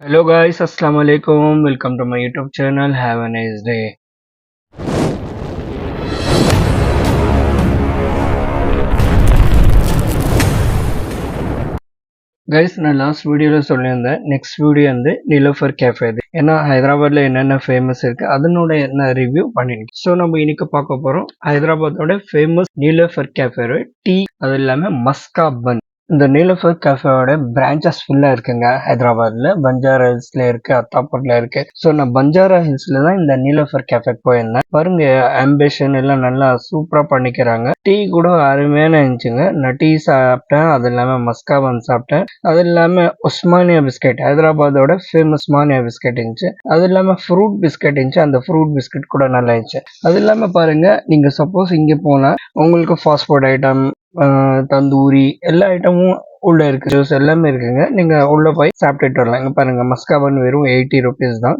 Hello guys, Assalamu alaikum. Welcome to my YouTube channel. Have a nice day. Guys நான் last வீடியோவில் சொல்லியிருந்தேன் next video வந்து Nilofer cafe இது ஏன்னா ஹைதராபாத்தில் என்னென்ன ஃபேமஸ் இருக்குது அதனோட என்ன ரிவ்யூ பண்ணிருக்கேன். ஸோ நம்ம இன்னைக்கு பார்க்க போகிறோம் ஹைதராபாத்தோட ஃபேமஸ் நிலோஃபர் கேஃபே டீ, அது இல்லாமல் மஸ்கா பன். இந்த நீலோஃபர் கேஃபேவோட பிரான்ச்சஸ் ஃபுல்லா இருக்குங்க. ஹைதராபாத்ல பஞ்சாரா ஹில்ஸ்ல இருக்கு, அத்தாப்பூர்ல இருக்கு. ஸோ நான் பஞ்சாரா ஹில்ஸ்ல தான் இந்த நீலோஃபர் கேஃபேக்கு போயிருந்தேன். பாருங்க, ஆம்பிஷன் எல்லாம் நல்லா சூப்பரா பண்ணிக்கிறாங்க. டீ கூட அருமையான இருந்துச்சுங்க. நான் டீ சாப்பிட்டேன், அது இல்லாம மஸ்கா பன் சாப்பிட்டேன், அது இல்லாம உஸ்மானியா பிஸ்கெட், ஹைதராபாத்தோட ஃபேமஸ் உஸ்மானியா பிஸ்கெட் இருந்துச்சு. அது இல்லாம ஃப்ரூட் பிஸ்கெட் இருந்துச்சு. அந்த ஃப்ரூட் பிஸ்கெட் கூட நல்லா இருந்துச்சு. அது இல்லாம பாருங்க, நீங்க சப்போஸ் இங்க போனா உங்களுக்கு ஃபாஸ்ட் ஃபுட் ஐட்டம், தந்தூரி எல்லா ஐட்டமும் உள்ள இருக்கு. ஜூஸ் எல்லாமே இருக்குங்க. நீங்க உள்ள போய் சாப்பிட்டுட்டு வரலாம். இங்க பாருங்க, மஸ்கா பன் வெறும் 80 rupees தான்.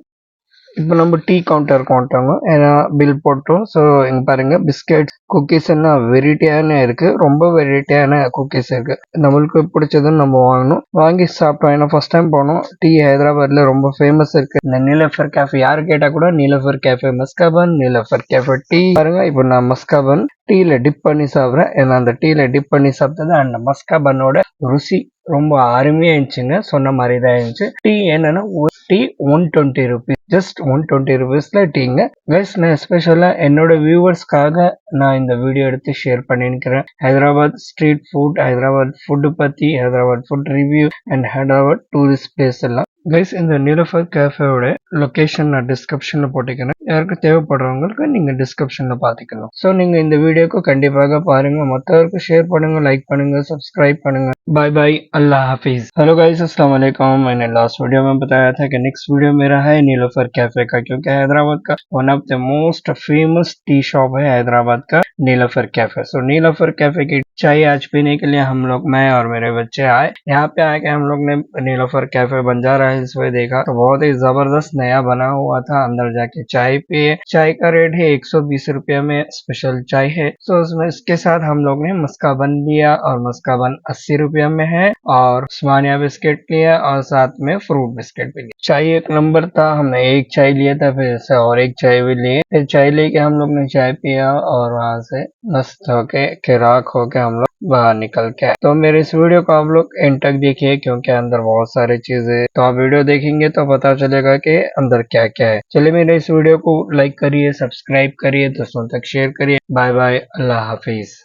இப்போ நம்ம டீ கவுண்டருக்கு வந்துட்டோங்க. ஏன்னா பில் போட்டோம். ஸோ இங்க பாருங்க, பிஸ்கெட் குக்கீஸ் எல்லாம் வெரைட்டியான இருக்கு. ரொம்ப வெரைட்டியான குக்கீஸ் இருக்கு. நம்மளுக்கு பிடிச்சதுன்னு நம்ம வாங்கணும், வாங்கி சாப்பிட்டோம். ஏன்னா ஃபர்ஸ்ட் டைம் போனோம். டீ ஹைதராபாத்ல ரொம்ப ஃபேமஸ் இருக்கு. இந்த நீலோஃபர் கேஃபே யாரு கேட்டா கூட Nilofer cafe மஸ்காபன், Nilofer cafe tea. பாருங்க, இப்போ நான் மஸ்காபன் டீல டிப் பண்ணி சாப்பிட்றேன். ஏன்னா அந்த டீல டிப் பண்ணி சாப்பிட்டது அந்த மஸ்காபனோட ருசி ரொம்ப அருமையா இருந்துச்சுங்க. சொன்ன மாதிரி தான் இருந்துச்சு. டீ என்னன்னா டீ 120 rupees, ஜஸ்ட் 120 rupeesல டீங்க. கைஸ், நான் எஸ்பெஷலா என்னோட வியூவர்ஸ்க்காக நான் இந்த வீடியோ எடுத்து ஷேர் பண்ணிருக்கிறேன். Hyderabad street food, Hyderabad food பத்தி, Hyderabad food review and Hyderabad tourist place எல்லாம். கைஸ், இந்த நீலோஃபர் கேஃபேவோட லொகேஷன் நான் டிஸ்கிரிப்ஷன்ல போட்டுக்கிறேன். யாருக்கு தேவைப்படுறவங்களுக்கு நீங்க டிஸ்கிரிப்ஷன்ல பாத்துக்கணும். ஸோ நீங்க இந்த வீடியோக்கு கண்டிப்பாக பாருங்க, மற்றவருக்கு ஷேர் பண்ணுங்க, லைக் பண்ணுங்க, सब्सक्राइब பண்ணுங்க. बाय बाय, अल्लाह हाफिज। हेलो गाइस, अस्सलाम वालेकुम। मैंने लास्ट वीडियो में बताया था कि नेक्स्ट वीडियो मेरा है नीलोफर कैफे का, क्योंकि हैदराबाद का one of the most famous tea shop है हैदराबाद का नीलोफर कैफे। सो नीलोफर कैफे की चाय आज पीने के लिए हम लोग, मैं और मेरे बच्चे आए। यहाँ पे आके हम लोग ने नीलोफर कैफे बंजारा हिल्स पे देखा तो बहुत ही जबरदस्त नया बना हुआ था। अंदर जाके चाय पिए। चाय का रेट है 120 रुपये में स्पेशल चाय है। सो उसमें इसके साथ हम लोग ने मस्का बन लिया, और मस्का बन 80 रुपये में है, और उस्मानिया बिस्किट लिया, और साथ में फ्रूट बिस्किट भी लिया। चाय एक नंबर था। हमने एक चाय लिया था, फिर से और एक चाय भी लिए। फिर चाय लेके हम लोग ने चाय पिया, और वहां से मस्त होके खिराक होके हम लोग बाहर निकल के आए। तो मेरे इस वीडियो को आप लोग एंड तक देखिए, क्योंकि अंदर बहुत सारी चीजें, तो आप वीडियो देखेंगे तो पता चलेगा कि अंदर क्या क्या है। चलिए, मेरे इस वीडियो को लाइक करिए, सब्सक्राइब करिए, दोस्तों तक शेयर करिए। बाय बाय, अल्लाह हाफिज।